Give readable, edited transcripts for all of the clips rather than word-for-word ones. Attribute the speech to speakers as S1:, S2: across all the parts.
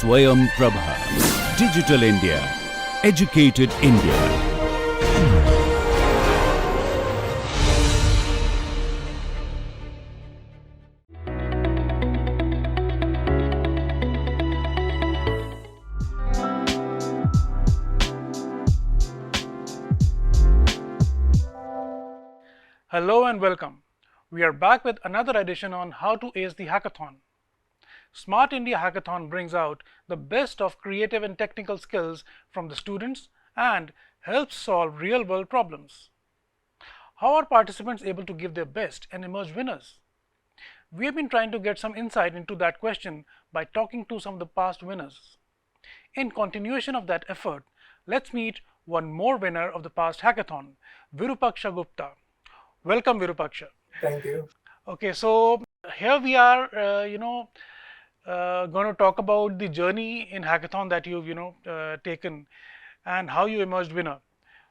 S1: Swayam Prabha. Digital India. Educated India.
S2: Hello and welcome. We are back with another edition on how to ace the hackathon. Smart India Hackathon brings out the best of creative and technical skills from the students and helps solve real world problems. How are participants able to give their best and emerge winners? We have been trying to get some insight into that question by talking to some of the past winners. In continuation of that effort, let's meet one more winner of the past hackathon, Virupaksha Gupta. Welcome, Virupaksha.
S3: Thank you.
S2: Okay, so here we are, going to talk about the journey in hackathon that you've, taken and how you emerged winner.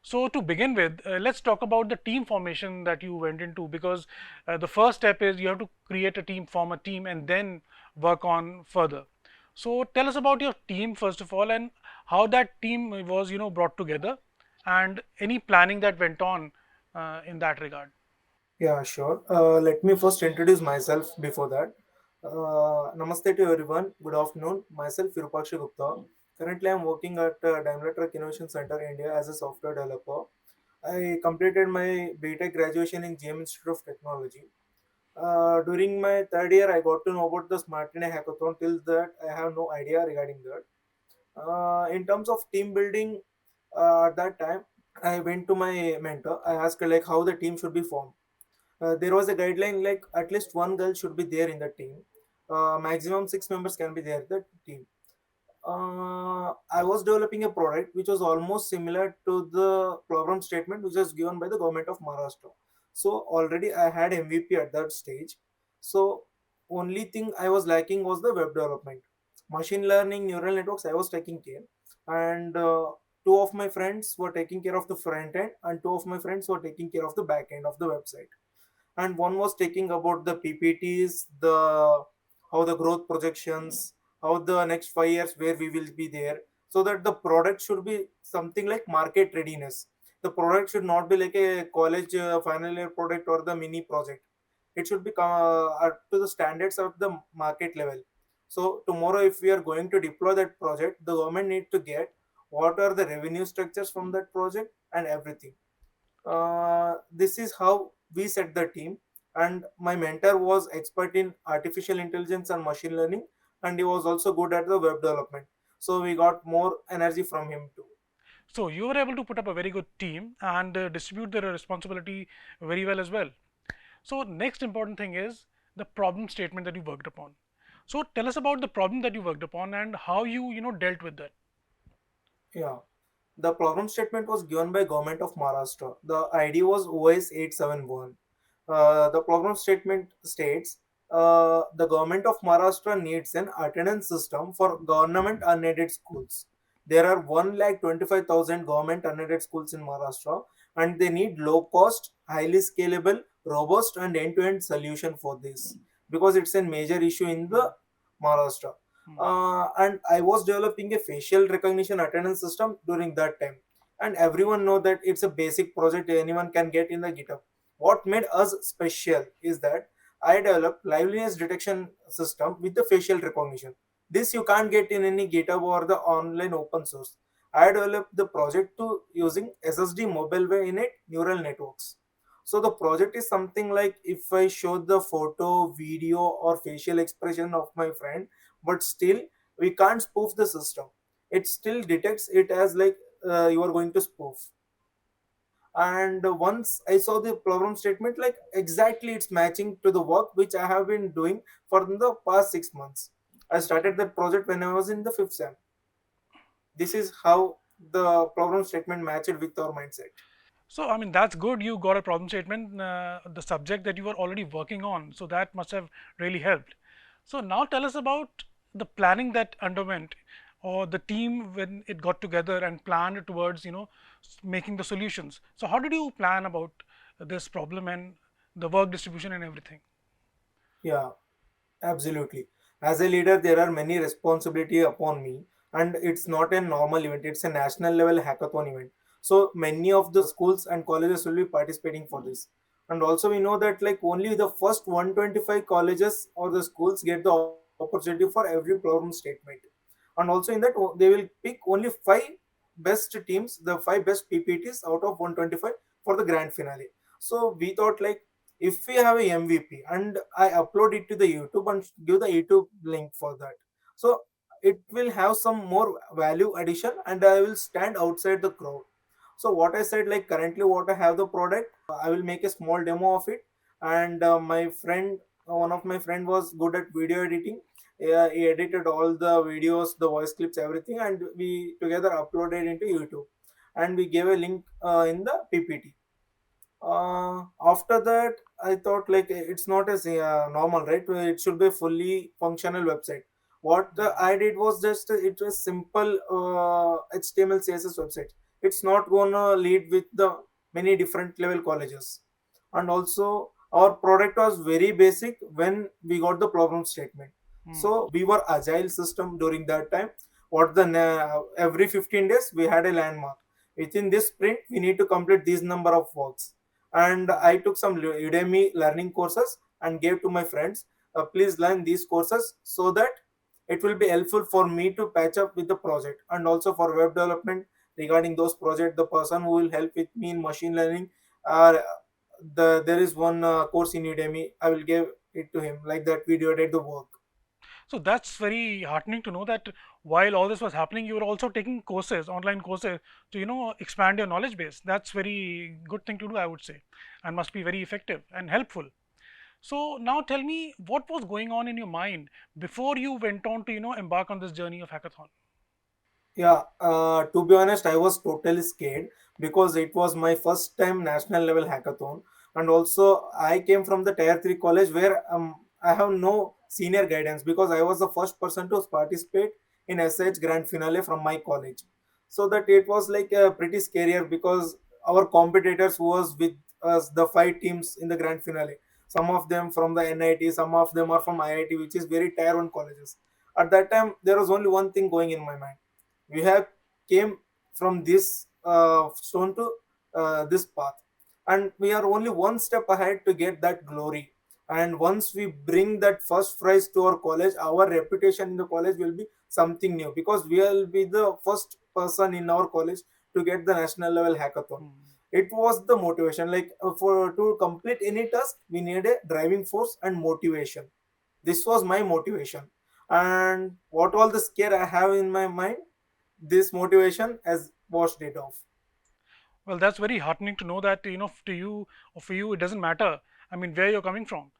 S2: So to begin with, let's talk about the team formation that you went into, because the first step is you have to create a team, form a team, and then work on further. So tell us about your team first of all, and how that team was, brought together, and any planning that went on in that regard.
S3: Yeah, sure. Let me first introduce myself before that. Namaste to everyone. Good afternoon. Myself, Virupaksha Gupta. Currently, I'm working at Daimler Truck Innovation Center, India as a software developer. I completed my BTech graduation in GM Institute of Technology. During my third year, I got to know about the Smart India Hackathon. Till that, I have no idea regarding that. In terms of team building, at that time, I went to my mentor. I asked her like how the team should be formed. There was a guideline like at least one girl should be there in the team. Maximum six members can be there in the team. I was developing a product which was almost similar to the program statement which was given by the government of Maharashtra. So already I had MVP at that stage. So only thing I was lacking was the web development. Machine learning, neural networks I was taking care, and two of my friends were taking care of the front end, and two of my friends were taking care of the back end of the website, and one was taking about the PPTs, the how the growth projections, how the next 5 years where we will be there, so that the product should be something like market readiness. The product should not be like a college final year product or the mini project. It should be up to the standards of the market level. So tomorrow, if we are going to deploy that project, the government need to get what are the revenue structures from that project and everything. This is how we set the team, and my mentor was expert in artificial intelligence and machine learning, and he was also good at the web development, so we got more energy from him too.
S2: So you were able to put up a very good team and distribute the responsibility very well as well. So next important thing is the problem statement that you worked upon. So tell us about the problem that you worked upon and how you dealt with that.
S3: Yeah, the problem statement was given by government of Maharashtra. The ID was OS 871. The problem statement states the government of Maharashtra needs an attendance system for government unaided schools. There are 1,25,000 government unaided schools in Maharashtra, and they need low cost, highly scalable, robust, and end to end solution for this because it's a major issue in the Maharashtra.
S2: Hmm.
S3: And I was developing a facial recognition attendance system during that time, and everyone know that it's a basic project anyone can get in the GitHub. What made us special is that I developed liveliness detection system with the facial recognition. This you can't get in any GitHub or the online open source. I developed the project to using SSD mobile way in it neural networks. So the project is something like if I show the photo, video, or facial expression of my friend, but still we can't spoof the system. It still detects it as like you are going to spoof. And once I saw the problem statement, like exactly it's matching to the work which I have been doing for the past 6 months. I started that project when I was in the fifth sem. This is how the problem statement matched with our mindset.
S2: So I mean that's good. You got a problem statement, the subject that you were already working on. So that must have really helped. So now tell us about the planning that underwent, or the team when it got together and planned towards making the solutions. So how did you plan about this problem and the work distribution and everything?
S3: Yeah, absolutely. As a leader, there are many responsibility upon me, and it's not a normal event, it's a national level hackathon event. So many of the schools and colleges will be participating for this. And also we know that like only the first 125 colleges or the schools get the opportunity for every problem statement. And also in that they will pick only five best teams, the five best PPTs out of 125 for the grand finale. So we thought like if we have a MVP and I upload it to the YouTube and give the YouTube link for that, so it will have some more value addition and I will stand outside the crowd. So what I said, like currently what I have the product, I will make a small demo of it. And my friend, one of my friend was good at video editing. He edited all the videos, the voice clips, everything, and we together uploaded into YouTube. And we gave a link in the PPT. After that, I thought like it's not as normal, right? It should be a fully functional website. What I did was just it was simple HTML CSS website. It's not gonna lead with the many different level colleges. And also our product was very basic when we got the problem statement. So we were agile system during that time. What the every 15 days we had a landmark. Within this sprint, we need to complete this number of works. And I took some Udemy learning courses and gave to my friends. Please learn these courses so that it will be helpful for me to patch up with the project, and also for web development regarding those projects. The person who will help with me in machine learning, uh, there is one course in Udemy. I will give it to him like that. We did the work.
S2: So that's very heartening to know that while all this was happening, you were also taking courses, online courses, to expand your knowledge base. That's very good thing to do, I would say, and must be very effective and helpful. So now tell me what was going on in your mind before you went on to embark on this journey of hackathon.
S3: Yeah, to be honest, I was totally scared because it was my first time national level hackathon, and also I came from the tier 3 college where I have no senior guidance because I was the first person to participate in SH grand finale from my college. So that it was like pretty scarier because our competitors who was with us, the five teams in the grand finale. Some of them from the NIT, some of them are from IIT, which is very tier 1 colleges. At that time, there was only one thing going in my mind. We have came from this stone to this path, and we are only one step ahead to get that glory. And once we bring that first prize to our college, our reputation in the college will be something new because we will be the first person in our college to get the national level hackathon.
S2: Hmm.
S3: It was the motivation, like for to complete any task we need a driving force and motivation. This was my motivation. And what all the scare I have in my mind, this motivation has washed it off.
S2: Well, that's very heartening to know that to you or for you it doesn't matter. I mean, where you're coming from.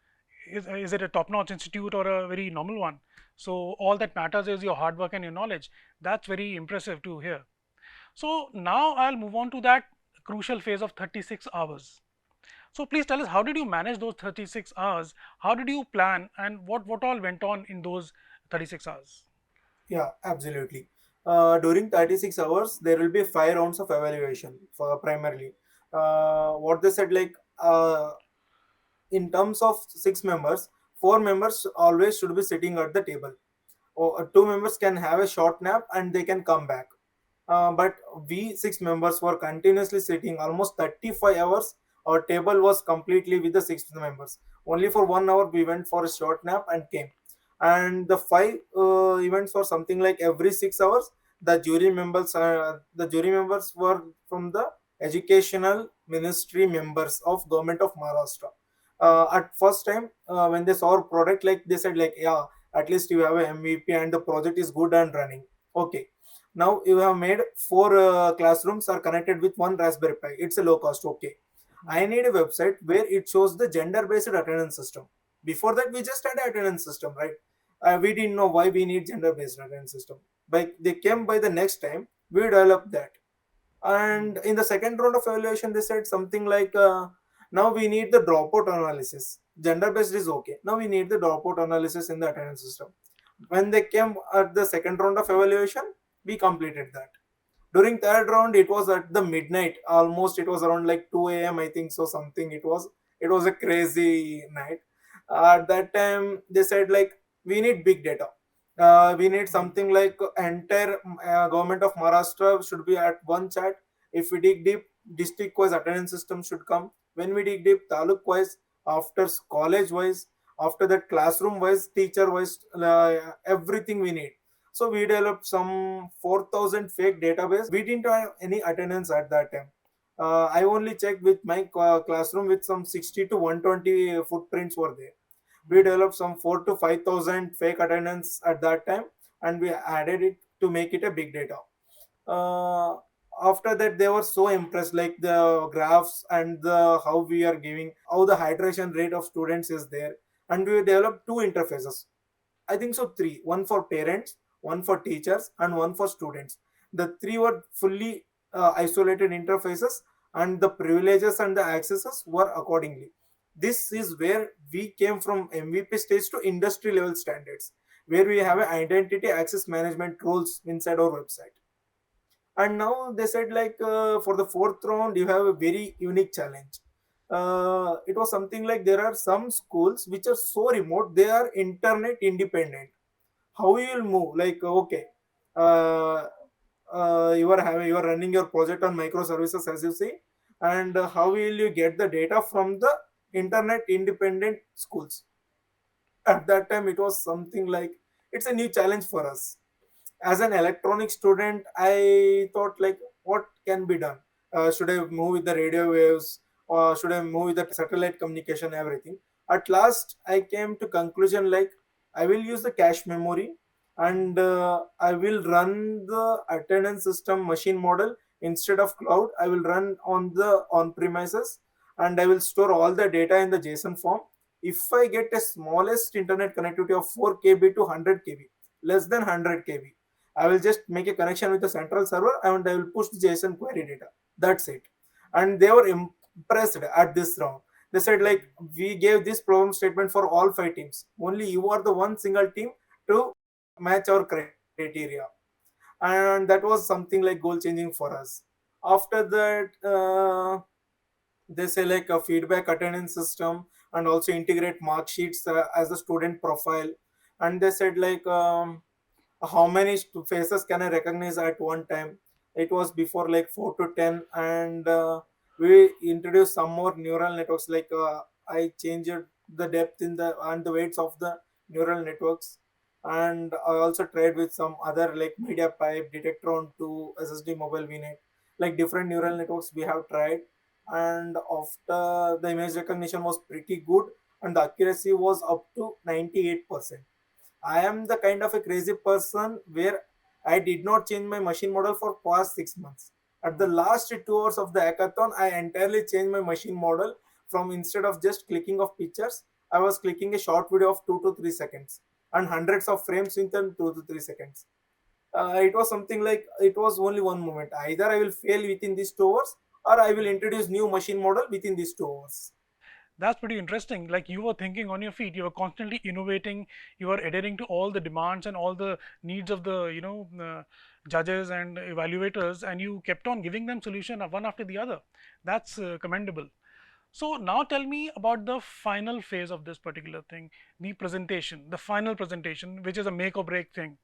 S2: Is it a top-notch institute or a very normal one? So all that matters is your hard work and your knowledge. That's very impressive to hear. So now I'll move on to that crucial phase of 36 hours. So please tell us, how did you manage those 36 hours? How did you plan, and what all went on in those 36 hours?
S3: Yeah, absolutely. During 36 hours, there will be 5 rounds of evaluation for primarily. What they said, like in terms of 6 members, 4 members always should be sitting at the table. Or 2 members can have a short nap and they can come back. But we 6 members were continuously sitting almost 35 hours. Our table was completely with the 6 members. Only for 1 hour we went for a short nap and came. And the five events were something like every 6 hours. The jury members were from the educational ministry members of government of Maharashtra. At first time when they saw our product, like they said like, yeah, at least you have a MVP and the project is good and running. Okay, now you have made four classrooms are connected with one Raspberry Pi. It's a low cost. Okay, I need a website where it shows the gender based attendance system. Before that, we just had an attendance system, right? We didn't know why we need gender based attendance system. But they came by the next time we developed that. And in the second round of evaluation, they said something like, now we need the dropout analysis. Gender based is okay. Now we need the dropout analysis in the attendance system. When they came at the second round of evaluation, we completed that. During third round, it was at the midnight. Almost it was around like 2 a.m. I think so. Something it was. It was a crazy night. At that time, they said like we need big data. We need something like entire government of Maharashtra should be at one chat. If we dig deep, district wise attendance system should come. When we dig deep, taluk wise, after college wise, after that classroom wise, teacher wise, everything we need. So we developed some 4,000 fake database. We didn't have any attendance at that time. I only checked with my classroom with some 60 to 120 footprints were there. We developed some 4 to 5,000 fake attendance at that time, and we added it to make it a big data. uh, After that they were so impressed, like the graphs and the how we are giving, how the hydration rate of students is there. And we developed two interfaces, I think so three, one for parents, one for teachers, and one for students. The three were fully isolated interfaces, and the privileges and the accesses were accordingly. This is where we came from MVP stage to industry level standards, where we have an identity access management rules inside our website. And now they said like for the fourth round you have a very unique challenge. It was something like there are some schools which are so remote, they are internet independent. How you will move, like okay, uh, you are running your project on microservices as you say, and how will you get the data from the internet independent schools? At that time it was something like it's a new challenge for us. As an electronic student, I thought like what can be done. Should I move with the radio waves, or should I move with the satellite communication, everything? At last I came to conclusion like I will use the cache memory, and I will run the attendance system machine model instead of cloud. I will run on the on premises, and I will store all the data in the JSON form. If I get a smallest internet connectivity of 4 kb to 100 kb, less than 100 kb, I will just make a connection with the central server, and I will push the JSON query data. That's it. And they were impressed at this round. They said like we gave this problem statement for all five teams. Only you are the one single team to match our criteria. And that was something like goal changing for us. After that, they say like a feedback attendance system, and also integrate mark sheets as a student profile. And they said like how many faces can I recognize at one time? It was before like 4 to 10, and we introduced some more neural networks. Like I changed the depth in the and the weights of the neural networks, and I also tried with some other like media pipe detector on to SSD mobile VNet, like different neural networks we have tried. And after the image recognition was pretty good, and the accuracy was up to 98%. I am the kind of a crazy person where I did not change my machine model for past 6 months. At the last 2 hours of the hackathon, I entirely changed my machine model. From instead of just clicking of pictures, I was clicking a short video of 2 to 3 seconds and hundreds of frames within 2 to 3 seconds. It was something like it was only one moment. Either I will fail within these 2 hours, or I will introduce new machine model within these 2 hours.
S2: That's pretty interesting. Like you were thinking on your feet, you were constantly innovating, you were adhering to all the demands and all the needs of the judges and evaluators, and you kept on giving them solution one after the other. That's commendable. So now tell me about the final phase of this particular thing, the presentation, the final presentation, which is a make or break thing.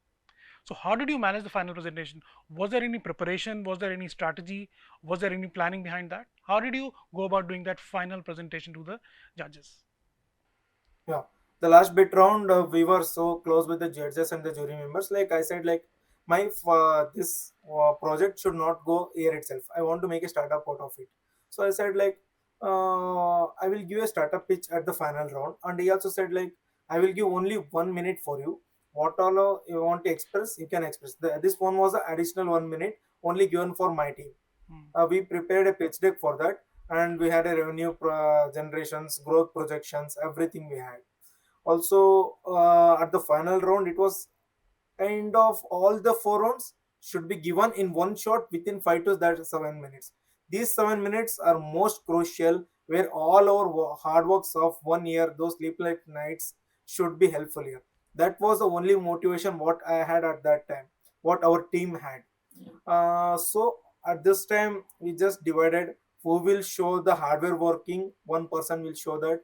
S2: So how did you manage the final presentation? Was there any preparation? Was there any strategy? Was there any planning behind that? How did you go about doing that final presentation to the judges?
S3: Yeah, the last bit round, we were so close with the judges and the jury members. Like I said, like my this project should not go here itself. I want to make a startup out of it. So I said like I will give a startup pitch at the final round, and he also said like I will give only 1 minute for you. What all you want to express, you can express. This one was an additional 1 minute only given for my team.
S2: Hmm.
S3: We prepared a pitch deck for that, and we had a revenue generations, growth projections, everything we had. Also, at the final round, it was kind of all the four rounds should be given in one shot within 5 to 7 minutes. These 7 minutes are most crucial, where all our hard works of 1 year, those sleepless nights, should be helpful here. That was the only motivation what I had at that time, what our team had. So at this time we just divided who will show the hardware working, one person will show that,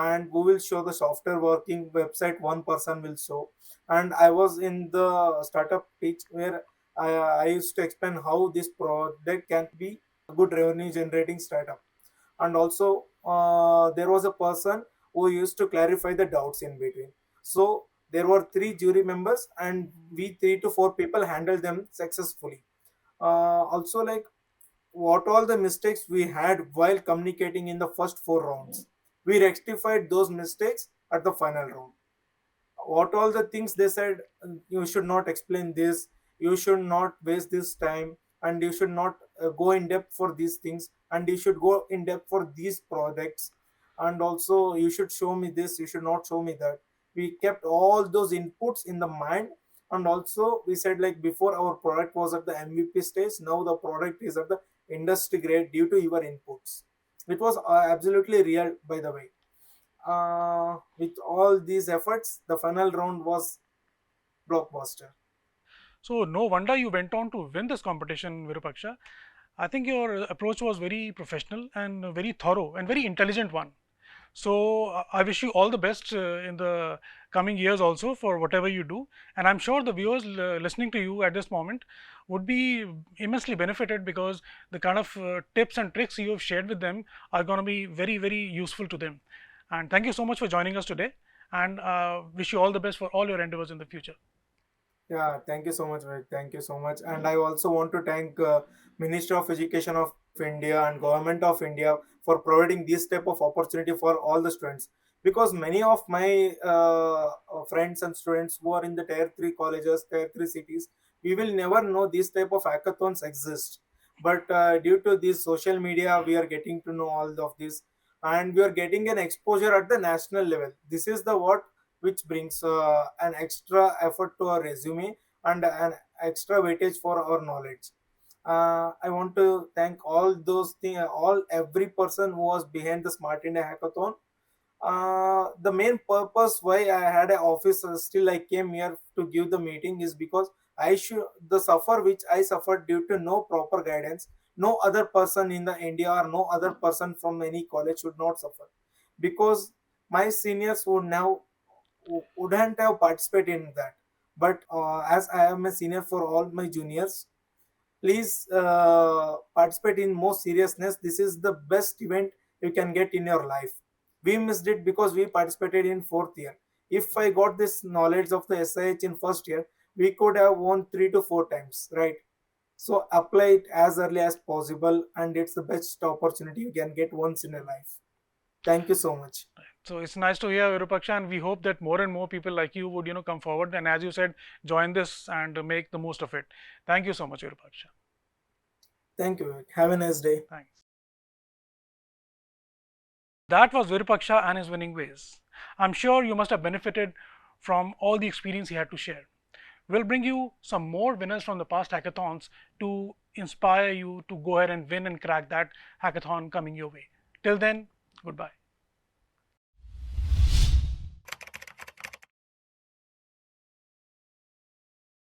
S3: and who will show the software working website, one person will show. And I was in the startup pitch where I used to explain how this product can be a good revenue generating startup. And also there was a person who used to clarify the doubts in between. So there were three jury members, and we 3 to 4 people handled them successfully. Also, like, what all the mistakes we had while communicating in the first 4 rounds, we rectified those mistakes at the final round. What all the things they said, you should not explain this, you should not waste this time, and you should not go in depth for these things, and you should go in depth for these products, and also you should show me this, you should not show me that. We kept all those inputs in the mind. And also we said, like, before our product was at the MVP stage, now the product is at the industry grade due to your inputs. It was absolutely real, by the way. With all these efforts, the final round was blockbuster.
S2: So no wonder you went on to win this competition, Virupaksha. I think your approach was very professional and very thorough and very intelligent one. So I wish you all the best in the coming years also for whatever you do. And I'm sure the viewers listening to you at this moment would be immensely benefited, because the kind of tips and tricks you have shared with them are going to be very, very useful to them. And thank you so much for joining us today, and wish you all the best for all your endeavors in the future.
S3: Yeah, thank you so much, Vivek. Thank you so much. And I also want to thank Ministry of Education of India and Government of India for providing this type of opportunity for all the students. Because many of my friends and students who are in the tier 3 colleges, tier 3 cities, we will never know this type of hackathons exist. But due to this social media, we are getting to know all of this, and we are getting an exposure at the national level. This is the what which brings an extra effort to our resume and an extra weightage for our knowledge. I want to thank all those things, all every person who was behind the Smart India Hackathon. The main purpose why I had an office, still I came here to give the meeting, is because I should the suffer which I suffered due to no proper guidance. No other person in the India or no other person from any college should not suffer, because my seniors would now wouldn't have participated in that. But as I am a senior for all my juniors, please participate in more seriousness. This is the best event you can get in your life. We missed it because we participated in fourth year. If I got this knowledge of the SIH in first year, we could have won 3 to 4 times, right? So apply it as early as possible, and it's the best opportunity you can get once in a life. Thank you so much.
S2: So it's nice to hear, Virupaksha, and we hope that more and more people like you would, come forward and, as you said, join this and make the most of it. Thank you so much, Virupaksha.
S3: Thank you. Have a nice day.
S2: Thanks. That was Virupaksha and his winning ways. I'm sure you must have benefited from all the experience he had to share. We'll bring you some more winners from the past hackathons to inspire you to go ahead and win and crack that hackathon coming your way. Till then, goodbye.